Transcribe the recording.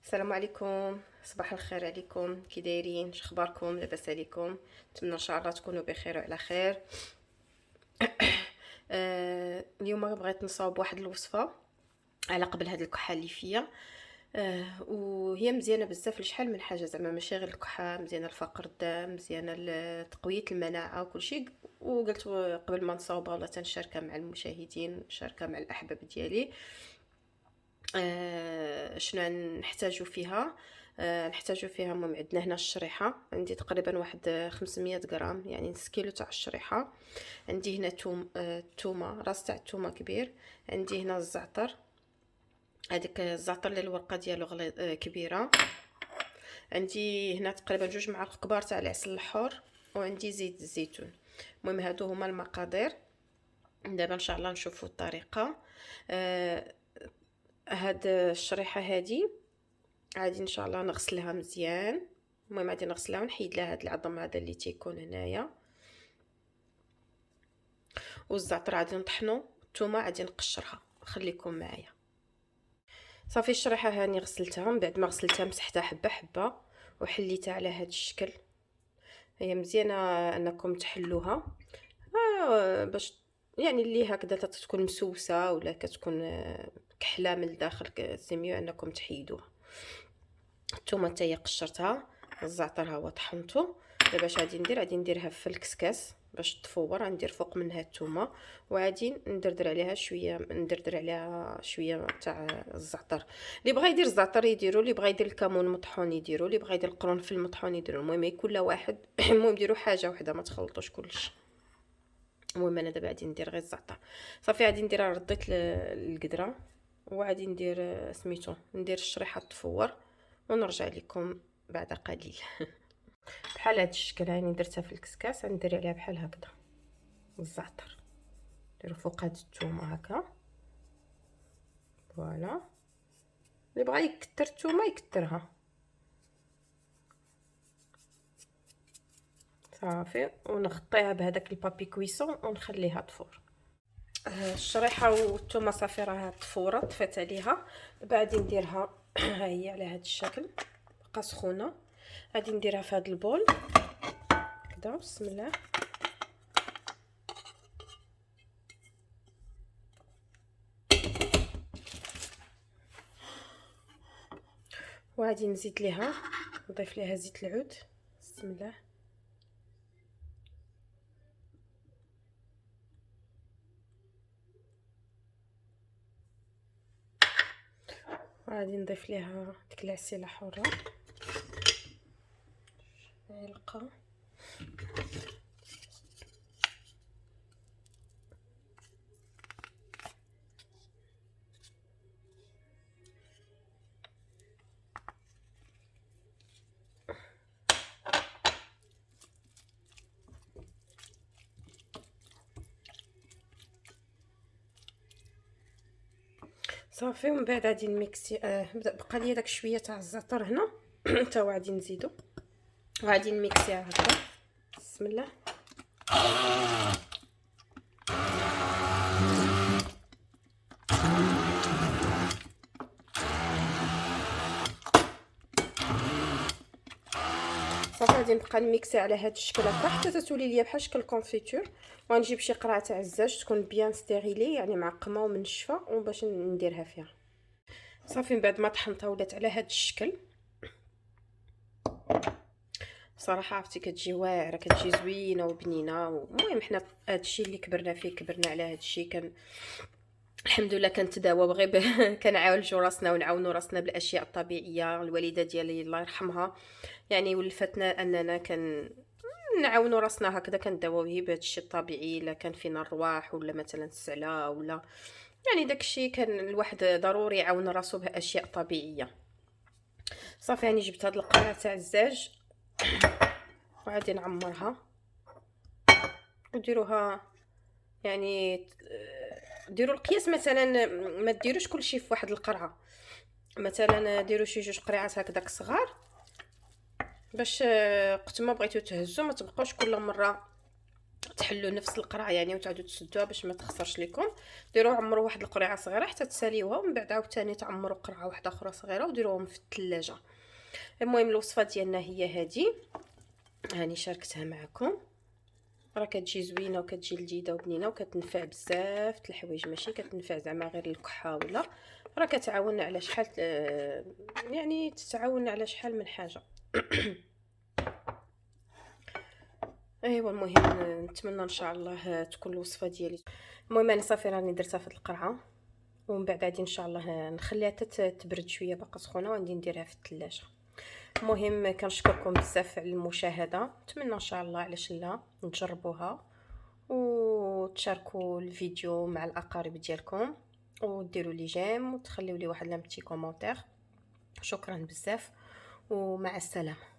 السلام عليكم، صباح الخير عليكم. كي دايرين؟ شخباركم؟ لاباس عليكم؟ نتمنى ان شاء الله تكونوا بخير وعلى خير. اليوم بغيت نصاوب واحد الوصفه على قبل هاد الكحه اللي فيا. وهي مزيانه بزاف لشحال من حاجه، زعما ماشي غير الكحه، مزيانه لفقر الدم، مزيانه لتقويه المناعه وكل شيء. وقلت قبل ما نصاوبها ولا تنشاركها مع المشاهدين، نشاركها مع الاحباب ديالي. شنو نحتاجو فيها؟ نحتاجو فيها، المهم عندنا هنا الشريحه، عندي تقريبا واحد 500 غرام، يعني نص كيلو تاع الشريحه. عندي هنا تومه، راس تاع التومه كبير. عندي هنا الزعتر، هذيك الزعتر اللي الورقه ديالو كبيره. عندي هنا تقريبا 2 معالق كبار تاع العسل الحر، وعندي زيت الزيتون. المهم هادو هما المقادير. دابا ان شاء الله نشوفوا الطريقه. هاد الشريحه هادي عادي ان شاء الله نغسلها مزيان. المهم غادي نغسلها ونحيد لها هاد العظم هذا اللي تيكون هنايا. والزعتر غادي نطحنو، الثومه غادي نقشرها. خليكم معايا. صافي الشريحه هاني غسلتها، من بعد ما غسلتها مسحتها حبه حبه وحليتها على هاد الشكل. هي مزيانه انكم تحلوها باش يعني اللي هكذا تكون مسوسه ولا كتكون كحله من الداخل، سيميو انكم تحيدوها. الثومه حتى هي قشرتها، الزعتر ها هو طحنته. دابا اش غادي نديرها في الكسكاس باش تفور. غندير فوق منها الثومه وغادي ندردر عليها شويه تاع الزعتر. اللي بغى يدير الزعتر يديرو، اللي بغى يدير الكمون مطحون يديرو، اللي بغى يدير القرنفل مطحون يديرو. المهم كل واحد المهم ديروا حاجه وحده، ما تخلطوش كلشي. المهم انا دابا غادي ندير غير الزعتر. صافي غادي نديرها، رديت القدره وغادي ندير سميتو، ندير الشريحه تفور ونرجع لكم بعد قليل. بحال هاد الشكل هاني درتها في الكسكاس، غندير عليها بحال هكذا الزعتر، نديرو فوق هاد الثومه هكا. فوالا، اللي بغى يكتر الثومه يكترها. صافي، ونغطيها بهذاك البابي كويسون ونخليها تفور. الشريحه والثومه صافي راها تفورت، طفيت عليها. بعد نديرها ها هي على هذا الشكل، بقى سخونه. غادي نديرها في هذا البول كدا، بسم الله. وغادي نزيد ليها، نضيف ليها زيت العود، بسم الله. وغادي نضيف ليها ديك العسيله حاره، علقه. صافي، ومن بعد غادي نميكسي. بقى لي داك شويه تاع الزعتر هنا حتى هو غادي نزيدو، وغادي نميكسيها هكذا، بسم الله. صافي غادي نبقى نميكسي على هذا الشكل هكا حتى تتولي ليا بحال شكل كونفيتور. وغنجيب شي قرعه تاع الزاج تكون بيان ستيريلي، يعني معقمه ومنشفه، وباش نديرها فيها. صافي، من بعد ما طحنتها ولات على هذا الشكل. صراحه عرفتي كتجي واعره، كتجي زوينه وبنينه. المهم حنا هذا الشيء اللي كبرنا فيه، كبرنا على هذا الشيء. الحمد لله كنتداوى غير كنعالجوا راسنا ونعاونوا راسنا بالاشياء الطبيعيه. الوالده ديالي الله يرحمها يعني ولفتنا اننا نعاونوا راسنا هكذا، كنداووا به بهذا الشيء الطبيعي. الا كان فينا الرواح ولا مثلا السعله ولا يعني داك الشيء، كان الواحد ضروري يعاون راسو باشياء طبيعيه. صافي، يعني جبت هاد القرعه تاع الزاج وغادي نعمرها وديروها. يعني ديروا القياس، مثلا ما ديروش كلشي في واحد القرعه، مثلا ديروا شي 2 قريعات هكذاك صغار، باش وقت ما بغيتو تهزوا ما تبقاوش كل مره تحلوا نفس القرعه يعني وتعودوا تسدوها باش ما تخسرش لكم. ديروا عمروا واحد القرعه صغيره حتى تساليوها، ومن بعد عاوتاني تعمروا قرعه واحده اخرى صغيره وديروهم في الثلاجه. المهم الوصفه ديالنا هي هذه، هاني شاركتها معكم. راه كتجي زوينه وكتجي لذيذه وبنينه وكتنفع بزاف د الحوايج، ماشي كتنفع زعما غير الكحه ولا، راه كتعاون على شحال يعني تتعاون على شحال من حاجه. ايوا المهم نتمنى ان شاء الله تكون الوصفه ديالي. المهم انا صافي راني درتها في القرعه، ومن بعد غادي ان شاء الله نخليها تبرد شويه باقا سخونه وغادي نديرها في الثلاجه. المهم كنشكركم بزاف على المشاهده، نتمنى ان شاء الله علاش لا تجربوها وتشاركوا الفيديو مع الاقارب ديالكم، وديروا لي جيم وتخليوا لي واحد لامتي كومونتير. شكرا بزاف ومع السلامه.